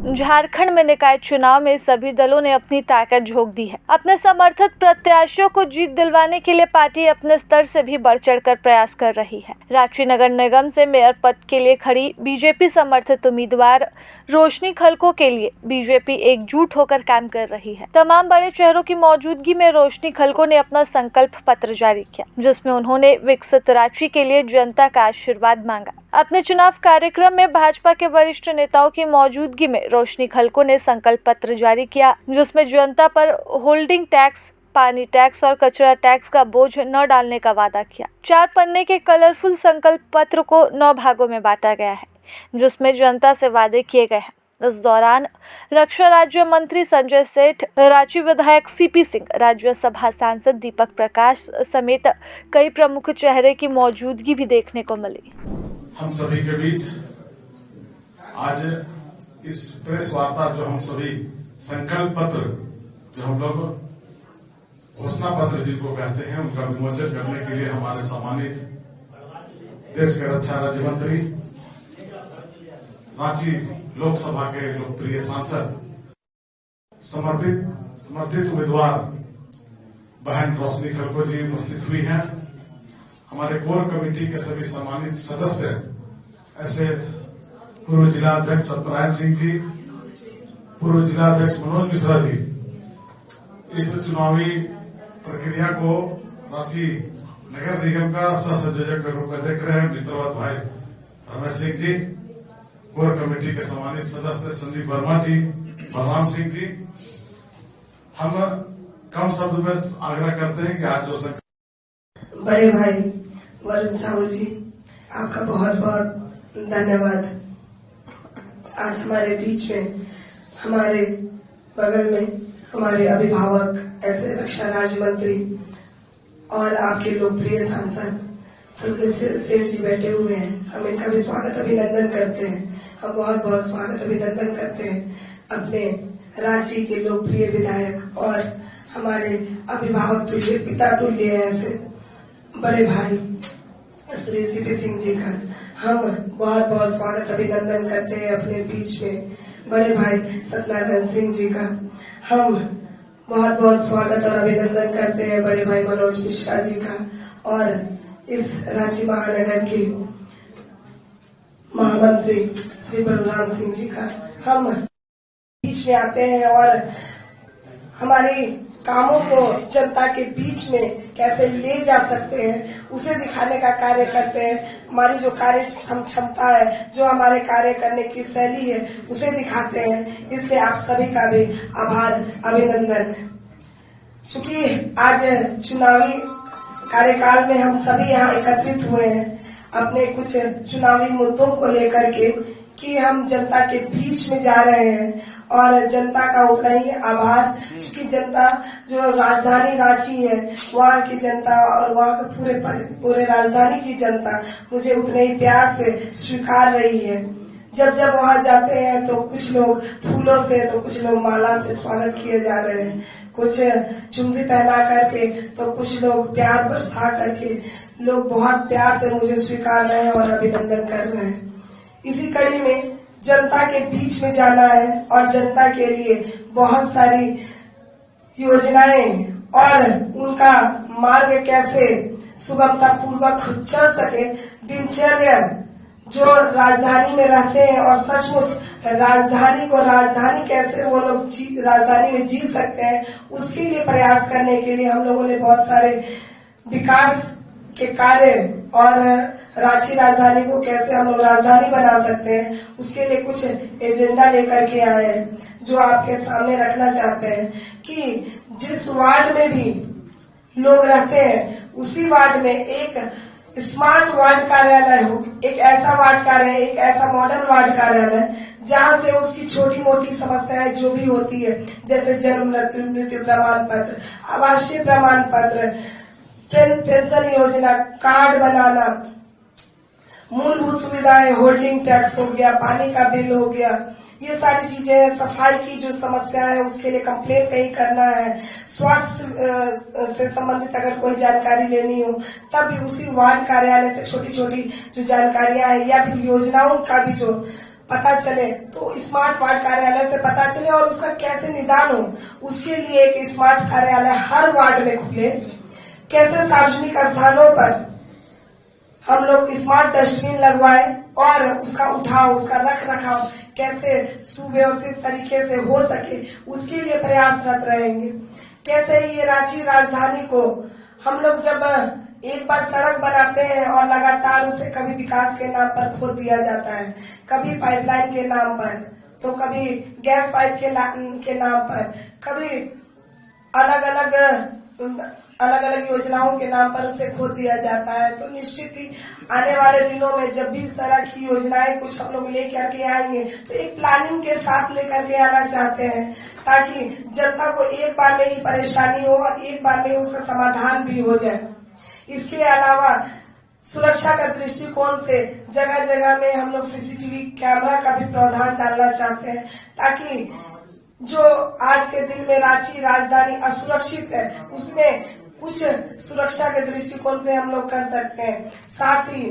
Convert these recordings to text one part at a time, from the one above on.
झारखंड में निकाय चुनाव में सभी दलों ने अपनी ताकत झोंक दी है। अपने समर्थित प्रत्याशियों को जीत दिलवाने के लिए पार्टी अपने स्तर से भी बढ़ चढ़कर प्रयास कर रही है। रांची नगर निगम से मेयर पद के लिए खड़ी बीजेपी समर्थित उम्मीदवार रोशनी खलको के लिए बीजेपी एकजुट होकर काम कर रही है। तमाम बड़े चेहरों की मौजूदगी में रोशनी खलको ने अपना संकल्प पत्र जारी किया, जिसमें उन्होंने विकसित रांची के लिए जनता का आशीर्वाद मांगा। अपने चुनाव कार्यक्रम में भाजपा के वरिष्ठ नेताओं की मौजूदगी में रोशनी खलको ने संकल्प पत्र जारी किया, जिसमें जनता पर होल्डिंग टैक्स, पानी टैक्स और कचरा टैक्स का बोझ न डालने का वादा किया। 4 पन्ने के कलरफुल संकल्प पत्र को 9 भागों में बांटा गया है, जिसमें जनता से वादे किए गए हैं। इस दौरान रक्षा राज्य मंत्री संजय सेठ, रांची विधायक सीपी सिंह, राज्यसभा सांसद दीपक प्रकाश समेत कई प्रमुख चेहरे की मौजूदगी भी देखने को मिली। हम सभी के बीच आज इस प्रेस वार्ता जो हम सभी संकल्प पत्र जो हम लोग घोषणा पत्र जिनको कहते हैं उनका विमोचन करने के लिए हमारे सम्मानित देश के रक्षा राज्य मंत्री, रांची लोकसभा के लोकप्रिय सांसद, समर्थित उम्मीदवार बहन रोशनी खलको जी उपस्थित हुई हैं। हमारे कोर कमेटी के सभी सम्मानित सदस्य, ऐसे पूर्व जिला अध्यक्ष सत्यनारायण सिंह जी, पूर्व जिला अध्यक्ष मनोज मिश्रा जी, इस चुनावी प्रक्रिया को रांची नगर निगम का सह संयोजक के रूप में देख रहे हैं मित्रवत भाई रमेश सिंह जी, कोर कमेटी के सम्मानित सदस्य संदीप वर्मा जी, बलराम सिंह जी। हम कम शब्द में आग्रह करते हैं कि आज जो बड़े भाई वरुण साहू जी, आपका बहुत बहुत धन्यवाद। आज हमारे बीच में, हमारे बगल में हमारे अभिभावक, ऐसे रक्षा राज्य मंत्री और आपके लोकप्रिय सांसद संजय सेठ जी बैठे हुए हैं। हम इनका भी स्वागत अभिनंदन करते हैं। हम बहुत बहुत स्वागत अभिनंदन करते हैं अपने रांची के लोकप्रिय विधायक और हमारे अभिभावक तुल्य, पिता तुल्य ऐसे बड़े भाई श्री सीपी सिंह जी का हम बहुत बहुत स्वागत अभिनंदन करते हैं। अपने बीच में बड़े भाई सत्यनारायण सिंह जी का हम बहुत बहुत स्वागत और अभिनंदन करते हैं। बड़े भाई मनोज मिश्रा जी का और इस रांची महानगर के महामंत्री श्री बलराम सिंह जी का हम बीच में आते हैं और हमारे कामों को जनता के बीच में कैसे ले जा सकते हैं उसे दिखाने का कार्य करते हैं। हमारी जो कार्य क्षमता है, जो हमारे कार्य करने की शैली है, उसे दिखाते हैं। इसलिए आप सभी का भी आभार अभिनंदन। चूंकि आज चुनावी कार्यकाल में हम सभी यहाँ एकत्रित हुए हैं अपने कुछ चुनावी मुद्दों को लेकर के कि हम जनता के बीच में जा रहे हैं और जनता का उतना ही आभार, क्योंकि जनता जो राजधानी रांची है, वहाँ की जनता और वहाँ के पूरे राजधानी की जनता मुझे उतने ही प्यार से स्वीकार रही है। जब जब वहाँ जाते हैं तो कुछ लोग फूलों से, तो कुछ लोग माला से स्वागत किए जा रहे हैं, कुछ चुनरी पहना करके, तो कुछ लोग प्यार बरसा करके, लोग बहुत प्यार से मुझे स्वीकार रहे हैं और अभिनंदन कर रहे हैं। इसी कड़ी में जनता के बीच में जाना है और जनता के लिए बहुत सारी योजनाएं और उनका मार्ग कैसे सुगमता पूर्वक चल सके, दिनचर्या जो राजधानी में रहते हैं और सचमुच राजधानी को राजधानी कैसे वो लोग राजधानी में जी सकते हैं, उसके लिए प्रयास करने के लिए हम लोगों ने बहुत सारे विकास के कार्य और रांची राजधानी को कैसे हम लोग राजधानी बना सकते हैं, उसके लिए कुछ एजेंडा लेकर के आए हैं जो आपके सामने रखना चाहते हैं कि जिस वार्ड में भी लोग रहते हैं उसी वार्ड में एक स्मार्ट वार्ड कार्यालय हो, एक ऐसा वार्ड कार्यालय, एक ऐसा मॉडर्न वार्ड कार्यालय जहां से उसकी छोटी मोटी समस्याएं जो भी होती है, जैसे जन्म मृत्यु प्रमाण पत्र, आवासीय प्रमाण पत्र, पेंशन योजना, कार्ड बनाना, मूलभूत सुविधाएं, होल्डिंग टैक्स हो गया, पानी का बिल हो गया, ये सारी चीजें, सफाई की जो समस्या है उसके लिए कंप्लेन कहीं करना है, स्वास्थ्य से संबंधित अगर कोई जानकारी लेनी हो तब भी उसी वार्ड कार्यालय से छोटी छोटी जो जानकारियां हैं या फिर योजनाओं का भी जो पता चले तो स्मार्ट वार्ड कार्यालय से पता चले और उसका कैसे निदान हो, उसके लिए एक स्मार्ट कार्यालय हर वार्ड में खुले। कैसे सार्वजनिक स्थानों पर हम लोग स्मार्ट डस्टबिन लगवाए और उसका उठाव, उसका रख रखाव कैसे सुव्यवस्थित तरीके से हो सके, उसके लिए प्रयासरत रहेंगे। कैसे ये रांची राजधानी को हम लोग जब एक बार सड़क बनाते हैं और लगातार उसे कभी विकास के नाम पर खोद दिया जाता है, कभी पाइपलाइन के नाम पर, तो कभी गैस पाइप के नाम पर, कभी अलग अलग योजनाओं के नाम पर उसे खोद दिया जाता है। तो निश्चित ही आने वाले दिनों में जब भी इस तरह की योजनाएं कुछ हम लोग लेकर के आएंगे तो एक प्लानिंग के साथ लेकर के आना चाहते हैं, ताकि जनता को एक बार में ही परेशानी हो और एक बार में ही उसका समाधान भी हो जाए। इसके अलावा सुरक्षा का दृष्टिकोण से जगह जगह में हम लोग सीसीटीवी कैमरा का भी प्रावधान डालना चाहते हैं, ताकि जो आज के दिन में रांची राजधानी असुरक्षित है उसमें कुछ सुरक्षा के दृष्टिकोण से हम लोग कर सकते हैं। साथ ही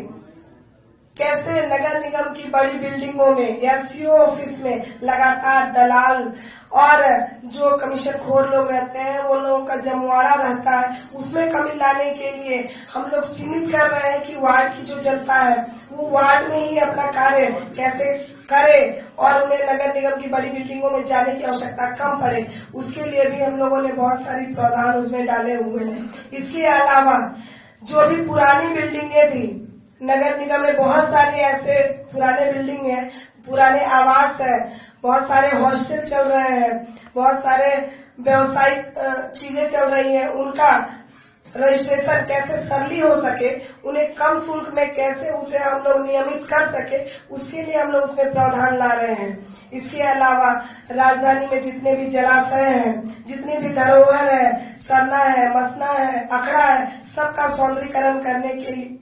कैसे नगर निगम की बड़ी बिल्डिंगों में या सीओ ऑफिस में लगातार दलाल और जो कमीशन खोर लोग रहते हैं वो लोगों का जमवाड़ा रहता है, उसमें कमी लाने के लिए हम लोग सीमित कर रहे हैं कि वार्ड की जो जनता है वो वार्ड में ही अपना कार्य कैसे करे और उन्हें नगर निगम की बड़ी बिल्डिंगों में जाने की आवश्यकता कम पड़े। उसके लिए भी हम लोगों ने बहुत सारी प्रावधान उसमें डाले हुए हैं। इसके अलावा जो भी पुरानी बिल्डिंगें थी, नगर निगम में बहुत सारे ऐसे पुराने बिल्डिंग है, पुराने आवास है, बहुत सारे हॉस्टल चल रहे हैं, बहुत सारे व्यवसायिक चीजें चल रही हैं, उनका रजिस्ट्रेशन कैसे सरली हो सके, उन्हें कम शुल्क में कैसे उसे हम लोग नियमित कर सके, उसके लिए हम लोग उसमें प्रावधान ला रहे हैं। इसके अलावा राजधानी में जितने भी जलाशय हैं, जितनी भी धरोहर है, सरना है, मसना है, अखड़ा है, सबका सौंदर्यीकरण करने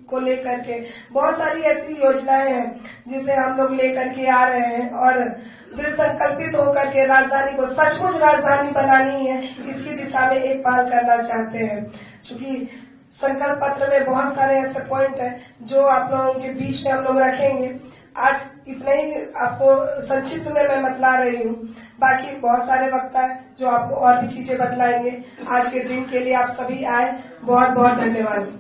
को लेकर के बहुत सारी ऐसी योजनाएं हैं जिसे हम लोग लेकर के आ रहे हैं और दृढ़ संकल्पित होकर के राजधानी को सचमुच राजधानी बनानी है, इसकी दिशा में एक पहल करना चाहते हैं। चूंकि संकल्प पत्र में बहुत सारे ऐसे पॉइंट हैं जो आप लोगों के बीच में हम लोग रखेंगे। आज इतना ही आपको संक्षिप्त में मैं बतला रही हूँ, बाकी बहुत सारे वक्ता है जो आपको और भी चीजें बतलाएंगे। आज के दिन के लिए आप सभी आए, बहुत बहुत धन्यवाद।